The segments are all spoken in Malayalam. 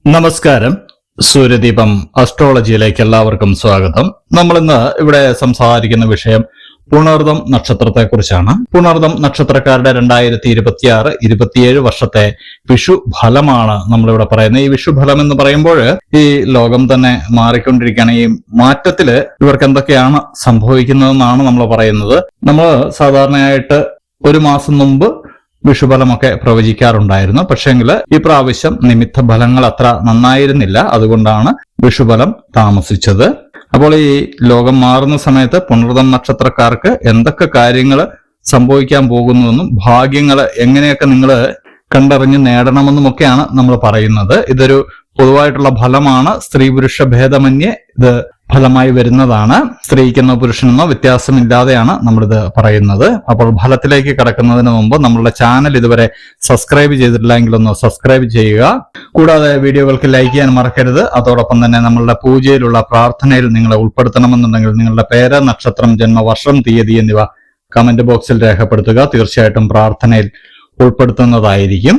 നമസ്കാരം. സൂര്യദീപം അസ്ട്രോളജിയിലേക്ക് എല്ലാവർക്കും സ്വാഗതം. നമ്മൾ ഇന്ന് ഇവിടെ സംസാരിക്കുന്ന വിഷയം പുണർദം നക്ഷത്രത്തെ കുറിച്ചാണ്. പുണർദം നക്ഷത്രക്കാരുടെ 2026-27 വർഷത്തെ വിഷു ഫലമാണ് നമ്മളിവിടെ പറയുന്നത്. ഈ വിഷു ഫലം എന്ന് പറയുമ്പോൾ ഈ ലോകം തന്നെ മാറിക്കൊണ്ടിരിക്കുകയാണ്. ഈ മാറ്റത്തില് ഇവർക്ക് എന്തൊക്കെയാണ് സംഭവിക്കുന്നതെന്നാണ് നമ്മൾ പറയുന്നത്. നമ്മൾ സാധാരണയായിട്ട് ഒരു മാസം മുമ്പ് വിഷുഫലമൊക്കെ പ്രവചിക്കാറുണ്ടായിരുന്നു. പക്ഷേങ്കിൽ ഈ പ്രാവശ്യം നിമിത്ത ഫലങ്ങൾ അത്ര നന്നായിരുന്നില്ല. അതുകൊണ്ടാണ് വിഷുഫലം താമസിച്ചത്. അപ്പോൾ ഈ ലോകം മാറുന്ന സമയത്ത് പുണർദം നക്ഷത്രക്കാർക്ക് എന്തൊക്കെ കാര്യങ്ങൾ സംഭവിക്കാൻ പോകുന്നുവെന്നും ഭാഗ്യങ്ങൾ എങ്ങനെയൊക്കെ നിങ്ങൾ കണ്ടറിഞ്ഞ് നേടണമെന്നുമൊക്കെയാണ് നമ്മൾ പറയുന്നത്. ഇതൊരു പൊതുവായിട്ടുള്ള ഫലമാണ്. സ്ത്രീ പുരുഷ ഭേദമന്യേ ഇത് ഫലമായി വരുന്നതാണ്. സ്ത്രീക്കെന്നോ പുരുഷനെന്നോ വ്യത്യാസമില്ലാതെയാണ് നമ്മളിത് പറയുന്നത്. അപ്പോൾ ഫലത്തിലേക്ക് കടക്കുന്നതിന് മുമ്പ് നമ്മളുടെ ചാനൽ ഇതുവരെ സബ്സ്ക്രൈബ് ചെയ്തിട്ടില്ലെങ്കിൽ ഒന്ന് സബ്സ്ക്രൈബ് ചെയ്യുക. കൂടാതെ വീഡിയോകൾക്ക് ലൈക്ക് ചെയ്യാൻ മറക്കരുത്. അതോടൊപ്പം തന്നെ നമ്മളുടെ പൂജയിലുള്ള പ്രാർത്ഥനയിൽ നിങ്ങളെ ഉൾപ്പെടുത്തണമെന്നുണ്ടെങ്കിൽ നിങ്ങളുടെ പേര്, നക്ഷത്രം, ജന്മവർഷം, തീയതി എന്നിവ കമന്റ് ബോക്സിൽ രേഖപ്പെടുത്തുക. തീർച്ചയായിട്ടും പ്രാർത്ഥനയിൽ ഉൾപ്പെടുത്തുന്നതായിരിക്കും.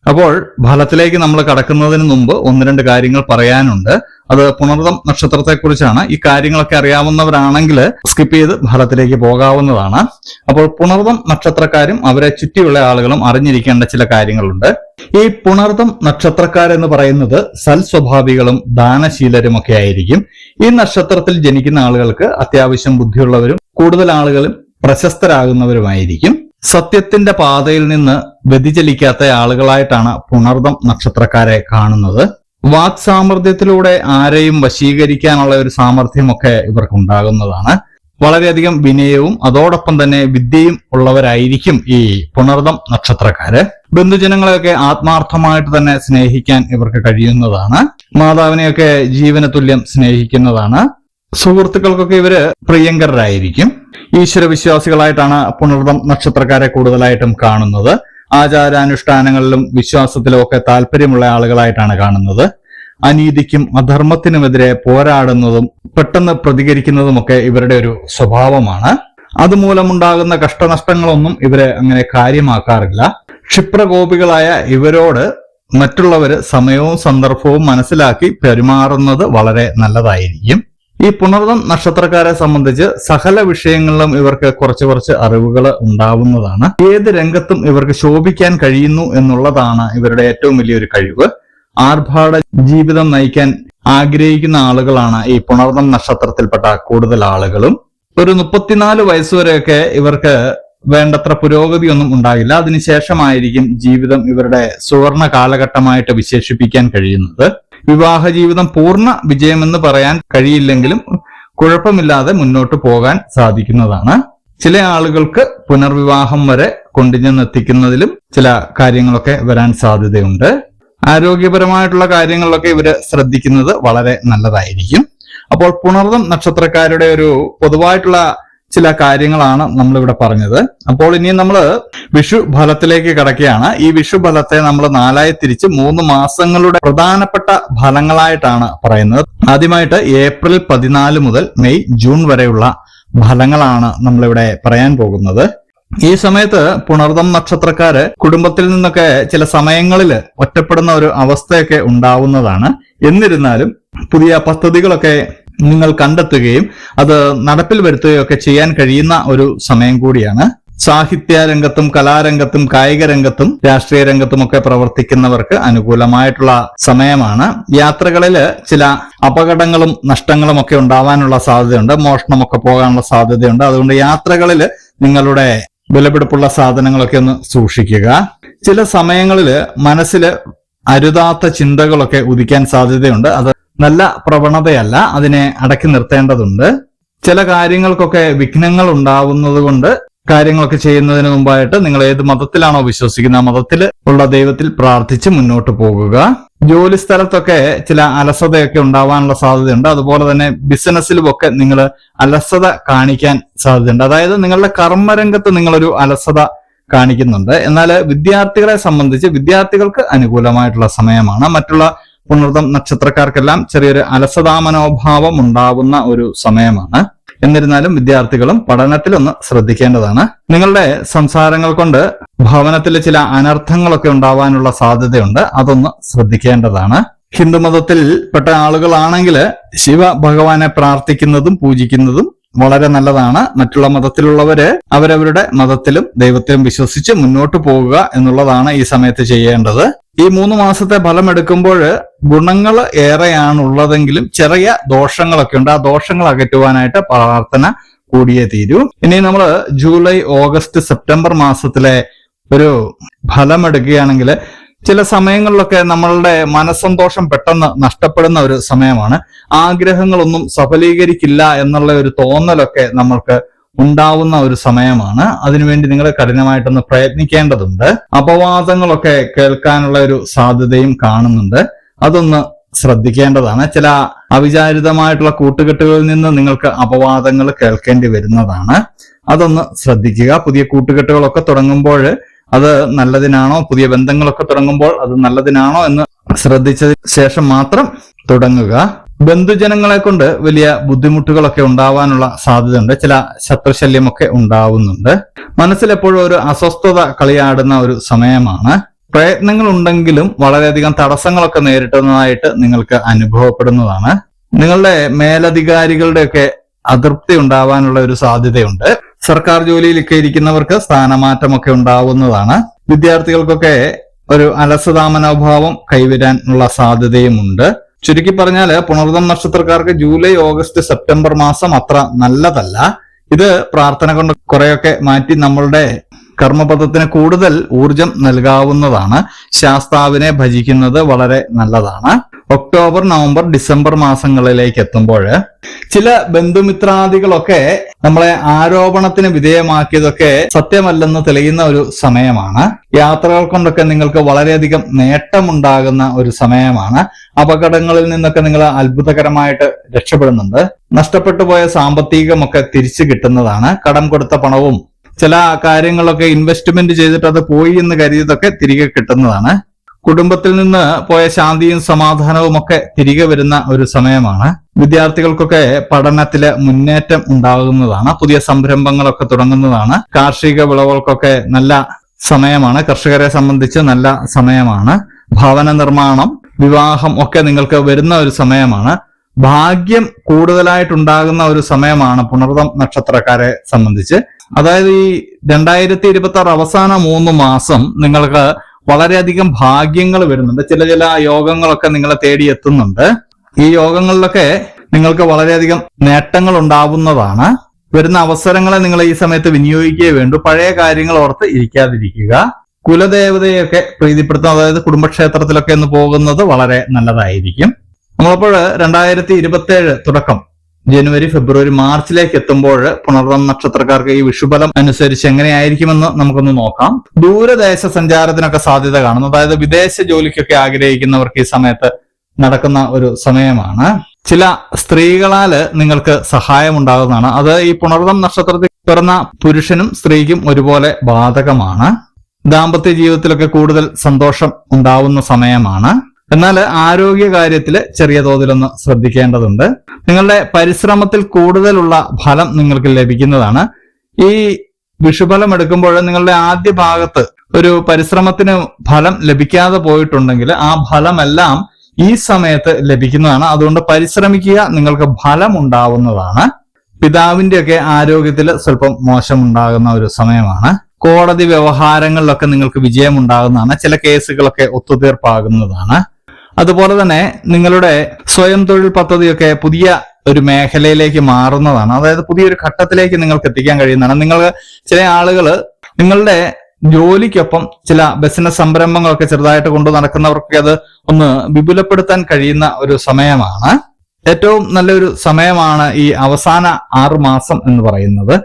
അപ്പോൾ ഫലത്തിലേക്ക് നമ്മൾ കടക്കുന്നതിന് മുമ്പ് ഒന്ന് രണ്ട് കാര്യങ്ങൾ പറയാനുണ്ട്. അത് പുണർദം നക്ഷത്രത്തെ കുറിച്ചാണ്. ഈ കാര്യങ്ങളൊക്കെ അറിയാവുന്നവരാണെങ്കിൽ സ്കിപ്പ് ചെയ്ത് ഫലത്തിലേക്ക് പോകാവുന്നതാണ്. അപ്പോൾ പുണർദം നക്ഷത്രക്കാരും അവരെ ചുറ്റിയുള്ള ആളുകളും അറിഞ്ഞിരിക്കേണ്ട ചില കാര്യങ്ങളുണ്ട്. ഈ പുണർദം നക്ഷത്രക്കാരെന്ന് പറയുന്നത് സൽസ്വഭാവികളും ദാനശീലരുമൊക്കെ ആയിരിക്കും. ഈ നക്ഷത്രത്തിൽ ജനിക്കുന്ന ആളുകൾക്ക് അത്യാവശ്യം ബുദ്ധിയുള്ളവരും കൂടുതൽ ആളുകളും പ്രശസ്തരാകുന്നവരുമായിരിക്കും. സത്യത്തിന്റെ പാതയിൽ നിന്ന് വ്യതിചലിക്കാത്ത ആളുകളായിട്ടാണ് പുണർദം നക്ഷത്രക്കാരെ കാണുന്നത്. വാക് സാമർഥ്യത്തിലൂടെ ആരെയും വശീകരിക്കാനുള്ള ഒരു സാമർഥ്യമൊക്കെ ഇവർക്ക് ഉണ്ടാകുന്നതാണ്. വളരെയധികം വിനയവും അതോടൊപ്പം തന്നെ വിദ്യയും ഉള്ളവരായിരിക്കും ഈ പുണർദം നക്ഷത്രക്കാര്. ബന്ധുജനങ്ങളെയൊക്കെ ആത്മാർത്ഥമായിട്ട് തന്നെ സ്നേഹിക്കാൻ ഇവർക്ക് കഴിയുന്നതാണ്. മാതാവിനെയൊക്കെ ജീവന തുല്യം സ്നേഹിക്കുന്നതാണ്. സുഹൃത്തുക്കൾക്കൊക്കെ ഇവര് പ്രിയങ്കരായിരിക്കും. ഈശ്വര വിശ്വാസികളായിട്ടാണ് പുണർദം നക്ഷത്രക്കാരെ കൂടുതലായിട്ടും കാണുന്നത്. ആചാരാനുഷ്ഠാനങ്ങളിലും വിശ്വാസത്തിലും ഒക്കെ താല്പര്യമുള്ള ആളുകളായിട്ടാണ് കാണുന്നത്. അനീതിക്കും അധർമ്മത്തിനുമെതിരെ പോരാടുന്നതും പെട്ടെന്ന് പ്രതികരിക്കുന്നതുമൊക്കെ ഇവരുടെ ഒരു സ്വഭാവമാണ്. അതുമൂലമുണ്ടാകുന്ന കഷ്ടനഷ്ടങ്ങളൊന്നും ഇവരെ അങ്ങനെ കാര്യമാക്കാറില്ല. ക്ഷിപ്രകോപികളായ ഇവരോട് മറ്റുള്ളവര് സമയവും സന്ദർഭവും മനസ്സിലാക്കി പെരുമാറുന്നത് വളരെ നല്ലതായിരിക്കും. ഈ പുണർദം നക്ഷത്രക്കാരെ സംബന്ധിച്ച് സകല വിഷയങ്ങളിലും ഇവർക്ക് കുറച്ച് അറിവുകൾ ഉണ്ടാവുന്നതാണ്. ഏത് രംഗത്തും ഇവർക്ക് ശോഭിക്കാൻ കഴിയുന്നു എന്നുള്ളതാണ് ഇവരുടെ ഏറ്റവും വലിയൊരു കഴിവ്. ആർഭാട ജീവിതം നയിക്കാൻ ആഗ്രഹിക്കുന്ന ആളുകളാണ് ഈ പുണർദം നക്ഷത്രത്തിൽപ്പെട്ട കൂടുതൽ ആളുകളും. ഒരു 34 വയസ്സുവരെയൊക്കെ ഇവർക്ക് വേണ്ടത്ര പുരോഗതിയൊന്നും ഉണ്ടാകില്ല. അതിനുശേഷമായിരിക്കും ജീവിതം ഇവരുടെ സുവർണ കാലഘട്ടമായിട്ട് വിശേഷിപ്പിക്കാൻ കഴിയുന്നത്. വിവാഹ ജീവിതം പൂർണ്ണ വിജയമെന്ന് പറയാൻ കഴിയില്ലെങ്കിലും കുഴപ്പമില്ലാതെ മുന്നോട്ട് പോകാൻ സാധിക്കുന്നതാണ്. ചില ആളുകൾക്ക് പുനർവിവാഹം വരെ കൊണ്ടുചെന്നെത്തിക്കുന്നതിലും ചില കാര്യങ്ങളൊക്കെ വരാൻ സാധ്യതയുണ്ട്. ആരോഗ്യപരമായിട്ടുള്ള കാര്യങ്ങളിലൊക്കെ ഇവര് ശ്രദ്ധിക്കുന്നത് വളരെ നല്ലതായിരിക്കും. അപ്പോൾ പുണർദം നക്ഷത്രക്കാരുടെ ഒരു പൊതുവായിട്ടുള്ള ചില കാര്യങ്ങളാണ് നമ്മളിവിടെ പറഞ്ഞത്. അപ്പോൾ ഇനി നമ്മൾ വിഷു ഫലത്തിലേക്ക് കടക്കുകയാണ്. ഈ വിഷു ഫലത്തെ നമ്മൾ 4ആയി തിരിച്ച് 3 മാസങ്ങളുടെ പ്രധാനപ്പെട്ട ഫലങ്ങളായിട്ടാണ് പറയുന്നത്. ആദ്യമായിട്ട് ഏപ്രിൽ 14 മുതൽ മെയ് ജൂൺ വരെയുള്ള ഫലങ്ങളാണ് നമ്മളിവിടെ പറയാൻ പോകുന്നത്. ഈ സമയത്ത് പുണർദം നക്ഷത്രക്കാര് കുടുംബത്തിൽ നിന്നൊക്കെ ചില സമയങ്ങളിൽ ഒറ്റപ്പെടുന്ന ഒരു അവസ്ഥയൊക്കെ ഉണ്ടാവുന്നതാണ്. എന്നിരുന്നാലും പുതിയ പദ്ധതികളൊക്കെ നിങ്ങൾ കണ്ടെത്തുകയും അത് നടപ്പിൽ വരുത്തുകയും ഒക്കെ ചെയ്യാൻ കഴിയുന്ന ഒരു സമയം കൂടിയാണ്. സാഹിത്യ രംഗത്തും കലാരംഗത്തും കായിക രംഗത്തും രാഷ്ട്രീയ രംഗത്തും ഒക്കെ പ്രവർത്തിക്കുന്നവർക്ക് അനുകൂലമായിട്ടുള്ള സമയമാണ്. യാത്രകളിൽ ചില അപകടങ്ങളും നഷ്ടങ്ങളും ഒക്കെ ഉണ്ടാവാനുള്ള സാധ്യതയുണ്ട്. മോഷണമൊക്കെ പോകാനുള്ള സാധ്യതയുണ്ട്. അതുകൊണ്ട് യാത്രകളിൽ നിങ്ങളുടെ വിലപിടിപ്പുള്ള സാധനങ്ങളൊക്കെ ഒന്ന് സൂക്ഷിക്കുക. ചില സമയങ്ങളിൽ മനസ്സിൽ അരുതാത്ത ചിന്തകളൊക്കെ ഉദിക്കാൻ സാധ്യതയുണ്ട്. അത് നല്ല പ്രവണതയല്ല. അതിനെ അടക്കി നിർത്തേണ്ടതുണ്ട്. ചില കാര്യങ്ങൾക്കൊക്കെ വിഘ്നങ്ങൾ ഉണ്ടാവുന്നത് കൊണ്ട് കാര്യങ്ങളൊക്കെ ചെയ്യുന്നതിന് മുമ്പായിട്ട് നിങ്ങൾ ഏത് മതത്തിലാണോ വിശ്വസിക്കുന്നത് ആ മതത്തിൽ ഉള്ള ദൈവത്തിൽ പ്രാർത്ഥിച്ച് മുന്നോട്ട് പോകുക. ജോലി സ്ഥലത്തൊക്കെ ചില അലസതയൊക്കെ ഉണ്ടാവാനുള്ള സാധ്യതയുണ്ട്. അതുപോലെ തന്നെ ബിസിനസ്സിലുമൊക്കെ നിങ്ങൾ അലസത കാണിക്കാൻ സാധ്യതയുണ്ട്. അതായത് നിങ്ങളുടെ കർമ്മരംഗത്ത് നിങ്ങളൊരു അലസത കാണിക്കുന്നുണ്ട്. എന്നാൽ വിദ്യാർത്ഥികളെ സംബന്ധിച്ച് വിദ്യാർത്ഥികൾക്ക് അനുകൂലമായിട്ടുള്ള സമയമാണ്. മറ്റുള്ള പുണർദം നക്ഷത്രക്കാർക്കെല്ലാം ചെറിയൊരു അലസതാ മനോഭാവം ഉണ്ടാവുന്ന ഒരു സമയമാണ്. എന്നിരുന്നാലും വിദ്യാർത്ഥികളും പഠനത്തിലൊന്ന് ശ്രദ്ധിക്കേണ്ടതാണ്. നിങ്ങളുടെ സംസാരങ്ങൾ കൊണ്ട് ഭവനത്തിൽ ചില അനർത്ഥങ്ങളൊക്കെ ഉണ്ടാവാനുള്ള സാധ്യതയുണ്ട്. അതൊന്ന് ശ്രദ്ധിക്കേണ്ടതാണ്. ഹിന്ദുമതത്തിൽപ്പെട്ട ആളുകളാണെങ്കിൽ ശിവ ഭഗവാനെ പ്രാർത്ഥിക്കുന്നതും പൂജിക്കുന്നതും വളരെ നല്ലതാണ്. മറ്റുള്ള മതത്തിലുള്ളവര് അവരവരുടെ മതത്തിലും ദൈവത്തിലും വിശ്വസിച്ച് മുന്നോട്ട് പോകുക എന്നുള്ളതാണ് ഈ സമയത്ത് ചെയ്യേണ്ടത്. ഈ 3 മാസത്തെ ഫലം എടുക്കുമ്പോൾ ഗുണങ്ങൾ ഏറെയാണുള്ളതെങ്കിലും ചെറിയ ദോഷങ്ങളൊക്കെ ഉണ്ട്. ആ ദോഷങ്ങൾ അകറ്റുവാനായിട്ട് പ്രാർത്ഥന കൂടിയേ തീരൂ. ഇനി നമ്മൾ ജൂലൈ, ഓഗസ്റ്റ്, സെപ്റ്റംബർ മാസത്തിലെ ഒരു ഫലം എടുക്കുകയാണെങ്കിൽ ചില സമയങ്ങളിലൊക്കെ നമ്മളുടെ മനസ്സന്തോഷം പെട്ടെന്ന് നഷ്ടപ്പെടുന്ന ഒരു സമയമാണ്. ആഗ്രഹങ്ങളൊന്നും സഫലീകരിക്കില്ല എന്നുള്ള ഒരു തോന്നലൊക്കെ നമ്മൾക്ക് ഉണ്ടാവുന്ന ഒരു സമയമാണ്. അതിനുവേണ്ടി നിങ്ങൾ കഠിനമായിട്ടൊന്ന് പ്രയത്നിക്കേണ്ടതുണ്ട്. അപവാദങ്ങളൊക്കെ കേൾക്കാനുള്ള ഒരു സാധ്യതയും കാണുന്നുണ്ട്. അതൊന്ന് ശ്രദ്ധിക്കേണ്ടതാണ്. ചില അവിചാരിതമായിട്ടുള്ള കൂട്ടുകെട്ടുകളിൽ നിന്ന് നിങ്ങൾക്ക് അപവാദങ്ങൾ കേൾക്കേണ്ടി വരുന്നതാണ്. അതൊന്ന് ശ്രദ്ധിക്കുക. പുതിയ കൂട്ടുകെട്ടുകളൊക്കെ തുടങ്ങുമ്പോൾ അത് നല്ലതിനാണോ, പുതിയ ബന്ധങ്ങളൊക്കെ തുടങ്ങുമ്പോൾ അത് നല്ലതിനാണോ എന്ന് ശ്രദ്ധിച്ചതിന് ശേഷം മാത്രം തുടങ്ങുക. ബന്ധുജനങ്ങളെ കൊണ്ട് വലിയ ബുദ്ധിമുട്ടുകളൊക്കെ ഉണ്ടാവാനുള്ള സാധ്യതയുണ്ട്. ചില ശത്രുശല്യമൊക്കെ ഉണ്ടാവുന്നുണ്ട്. മനസ്സിലെപ്പോഴും ഒരു അസ്വസ്ഥത കളിയാടുന്ന ഒരു സമയമാണ്. പ്രയത്നങ്ങൾ ഉണ്ടെങ്കിലും വളരെയധികം തടസ്സങ്ങളൊക്കെ നേരിടുന്നതായിട്ട് നിങ്ങൾക്ക് അനുഭവപ്പെടുന്നതാണ്. നിങ്ങളുടെ മേലധികാരികളുടെയൊക്കെ അതൃപ്തി ഉണ്ടാവാനുള്ള ഒരു സാധ്യതയുണ്ട്. സർക്കാർ ജോലിയിലൊക്കെ ഇരിക്കുന്നവർക്ക് സ്ഥാനമാറ്റമൊക്കെ ഉണ്ടാവുന്നതാണ്. വിദ്യാർത്ഥികൾക്കൊക്കെ ഒരു അലസതാ മനോഭാവം കൈവരാനുള്ള സാധ്യതയുമുണ്ട്. ചുരുക്കി പറഞ്ഞാൽ പുണർദം നക്ഷത്രക്കാർക്ക് ജൂലൈ, ഓഗസ്റ്റ്, സെപ്റ്റംബർ മാസം അത്ര നല്ലതല്ല. ഇത് പ്രാർത്ഥന കൊണ്ട് കുറെയൊക്കെ മാറ്റി നമ്മളുടെ കർമ്മപഥത്തിന് കൂടുതൽ ഊർജം നൽകാവുന്നതാണ്. ശാസ്താവിനെ ഭജിക്കുന്നത് വളരെ നല്ലതാണ്. ഒക്ടോബർ, നവംബർ, ഡിസംബർ മാസങ്ങളിലേക്ക് എത്തുമ്പോൾ ചില ബന്ധുമിത്രാദികളൊക്കെ നമ്മളെ ആരോപണത്തിന് വിധേയമാക്കിയതൊക്കെ സത്യമല്ലെന്ന് തെളിയുന്ന ഒരു സമയമാണ്. യാത്രകൾ കൊണ്ടൊക്കെ നിങ്ങൾക്ക് വളരെയധികം നേട്ടമുണ്ടാകുന്ന ഒരു സമയമാണ്. അപകടങ്ങളിൽ നിന്നൊക്കെ നിങ്ങൾ അത്ഭുതകരമായിട്ട് രക്ഷപ്പെടുന്നുണ്ട്. നഷ്ടപ്പെട്ടു പോയ സാമ്പത്തികമൊക്കെ തിരിച്ചു കിട്ടുന്നതാണ്. കടം കൊടുത്ത പണവും ചില കാര്യങ്ങളൊക്കെ ഇൻവെസ്റ്റ്മെന്റ് ചെയ്തിട്ട് അത് പോയി എന്ന് കരുതിയതൊക്കെ തിരികെ കിട്ടുന്നതാണ്. കുടുംബത്തിൽ നിന്ന് പോയ ശാന്തിയും സമാധാനവും ഒക്കെ തിരികെ വരുന്ന ഒരു സമയമാണ്. വിദ്യാർത്ഥികൾക്കൊക്കെ പഠനത്തില് മുന്നേറ്റം ഉണ്ടാകുന്നതാണ്. പുതിയ സംരംഭങ്ങളൊക്കെ തുടങ്ങുന്നതാണ്. കാർഷിക വിളകൾക്കൊക്കെ നല്ല സമയമാണ്. കർഷകരെ സംബന്ധിച്ച് നല്ല സമയമാണ്. ഭവന നിർമ്മാണം, വിവാഹം ഒക്കെ നിങ്ങൾക്ക് വരുന്ന ഒരു സമയമാണ്. ഭാഗ്യം കൂടുതലായിട്ടുണ്ടാകുന്ന ഒരു സമയമാണ് പുണർദം നക്ഷത്രക്കാരെ സംബന്ധിച്ച്. അതായത് ഈ 2026 അവസാന 3 മാസം നിങ്ങൾക്ക് വളരെയധികം ഭാഗ്യങ്ങൾ വരുന്നുണ്ട്. ചില യോഗങ്ങളൊക്കെ നിങ്ങളെ തേടി എത്തുന്നുണ്ട്. ഈ യോഗങ്ങളിലൊക്കെ നിങ്ങൾക്ക് വളരെയധികം നേട്ടങ്ങൾ ഉണ്ടാവുന്നതാണ്. വരുന്ന അവസരങ്ങളെ നിങ്ങൾ ഈ സമയത്ത് വിനിയോഗിക്കുകയേ വേണ്ടൂ. പഴയ കാര്യങ്ങൾ ഓർത്ത് ഇരിക്കാതിരിക്കുക. കുലദേവതയൊക്കെ പ്രീതിപ്പെടുത്തുന്ന, അതായത് കുടുംബക്ഷേത്രത്തിലൊക്കെ ഒന്ന് പോകുന്നത് വളരെ നല്ലതായിരിക്കും. നമ്മളപ്പോൾ 2027 തുടക്കം ജനുവരി, ഫെബ്രുവരി, മാർച്ചിലേക്ക് എത്തുമ്പോൾ പുണർദം നക്ഷത്രക്കാർക്ക് ഈ വിഷുബലം അനുസരിച്ച് എങ്ങനെയായിരിക്കുമെന്ന് നമുക്കൊന്ന് നോക്കാം. ദൂരദേശ സഞ്ചാരത്തിനൊക്കെ സാധ്യത കാണുന്നു. അതായത് വിദേശ ജോലിക്കൊക്കെ ആഗ്രഹിക്കുന്നവർക്ക് ഈ സമയത്ത് നടക്കുന്ന ഒരു സമയമാണ്. ചില സ്ത്രീകളാല് നിങ്ങൾക്ക് സഹായം ഉണ്ടാകുന്നതാണ്. അത് ഈ പുണർദം നക്ഷത്രത്തിൽ പിറന്ന പുരുഷനും സ്ത്രീക്കും ഒരുപോലെ ബാധകമാണ്. ദാമ്പത്യ ജീവിതത്തിലൊക്കെ കൂടുതൽ സന്തോഷം ഉണ്ടാവുന്ന സമയമാണ്. എന്നാൽ ആരോഗ്യ കാര്യത്തില് ചെറിയ തോതിലൊന്ന് ശ്രദ്ധിക്കേണ്ടതുണ്ട്. നിങ്ങളുടെ പരിശ്രമത്തിൽ കൂടുതലുള്ള ഫലം നിങ്ങൾക്ക് ലഭിക്കുന്നതാണ്. ഈ വിഷുഫലം എടുക്കുമ്പോൾ നിങ്ങളുടെ ആദ്യ ഭാഗത്ത് ഒരു പരിശ്രമത്തിന് ഫലം ലഭിക്കാതെ പോയിട്ടുണ്ടെങ്കിൽ ആ ഫലമെല്ലാം ഈ സമയത്ത് ലഭിക്കുന്നതാണ്. അതുകൊണ്ട് പരിശ്രമിക്കുക, നിങ്ങൾക്ക് ഫലം ഉണ്ടാവുന്നതാണ്. പിതാവിന്റെയൊക്കെ ആരോഗ്യത്തിൽ സ്വല്പം മോശമുണ്ടാകുന്ന ഒരു സമയമാണ്. കോടതി വ്യവഹാരങ്ങളിലൊക്കെ നിങ്ങൾക്ക് വിജയം ഉണ്ടാകുന്നതാണ്. ചില കേസുകളൊക്കെ ഒത്തുതീർപ്പാകുന്നതാണ്. അതുപോലെ തന്നെ നിങ്ങളുടെ സ്വയം തൊഴിൽ പദ്ധതിയൊക്കെ പുതിയ ഒരു മേഖലയിലേക്ക് മാറുന്നതാണ്. അതായത് പുതിയൊരു ഘട്ടത്തിലേക്ക് നിങ്ങൾക്ക് എത്തിക്കാൻ കഴിയുന്നതാണ്. നിങ്ങൾ ചില ആളുകൾ നിങ്ങളുടെ ജോലിക്കൊപ്പം ചില ബിസിനസ് സംരംഭങ്ങളൊക്കെ ചെറുതായിട്ട് കൊണ്ടു നടക്കുന്നവർക്ക് അത് ഒന്ന് വിപുലപ്പെടുത്താൻ കഴിയുന്ന ഒരു സമയമാണ്. ഏറ്റവും നല്ലൊരു സമയമാണ് ഈ അവസാന 6 മാസം എന്ന് പറയുന്നത്.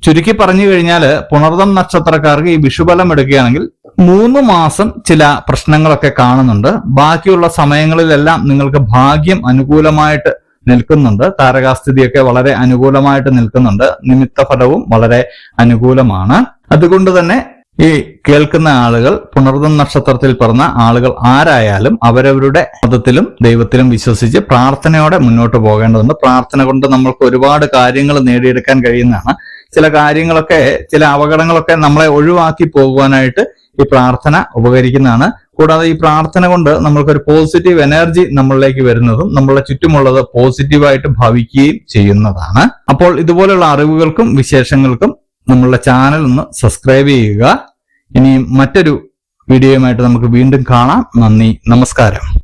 ചുരുക്കി പറഞ്ഞു കഴിഞ്ഞാൽ പുണർദം നക്ഷത്രക്കാർക്ക് ഈ വിഷുബലം എടുക്കുകയാണെങ്കിൽ 3 മാസം ചില പ്രശ്നങ്ങളൊക്കെ കാണുന്നുണ്ട്. ബാക്കിയുള്ള സമയങ്ങളിലെല്ലാം നിങ്ങൾക്ക് ഭാഗ്യം അനുകൂലമായിട്ട് നിൽക്കുന്നുണ്ട്. താരകാസ്ഥിതിയൊക്കെ വളരെ അനുകൂലമായിട്ട് നിൽക്കുന്നുണ്ട്. നിമിത്ത ഫലവും വളരെ അനുകൂലമാണ്. അതുകൊണ്ട് തന്നെ ഈ കേൾക്കുന്ന ആളുകൾ പുണർദം നക്ഷത്രത്തിൽ പിറന്ന ആളുകൾ ആരായാലും അവരവരുടെ മതത്തിലും ദൈവത്തിലും വിശ്വസിച്ച് പ്രാർത്ഥനയോടെ മുന്നോട്ട് പോകേണ്ടതുണ്ട്. പ്രാർത്ഥന കൊണ്ട് നമ്മൾക്ക് ഒരുപാട് കാര്യങ്ങൾ നേടിയെടുക്കാൻ കഴിയുന്നതാണ്. ചില കാര്യങ്ങളൊക്കെ, ചില അപകടങ്ങളൊക്കെ നമ്മളെ ഒഴിവാക്കി പോകുവാനായിട്ട് ഈ പ്രാർത്ഥന ഉപകരിക്കുന്നതാണ്. കൂടാതെ ഈ പ്രാർത്ഥന കൊണ്ട് നമ്മൾക്കൊരു പോസിറ്റീവ് എനർജി നമ്മളിലേക്ക് വരുന്നതും നമ്മളുടെ ചുറ്റുമുള്ളത് പോസിറ്റീവായിട്ട് ഭവിക്കുകയും ചെയ്യുന്നതാണ്. അപ്പോൾ ഇതുപോലുള്ള അറിവുകൾക്കും വിശേഷങ്ങൾക്കും നമ്മളുടെ ചാനൽ ഒന്ന് സബ്സ്ക്രൈബ് ചെയ്യുക. ഇനിയും മറ്റൊരു വീഡിയോയുമായിട്ട് നമുക്ക് വീണ്ടും കാണാം. നന്ദി, നമസ്കാരം.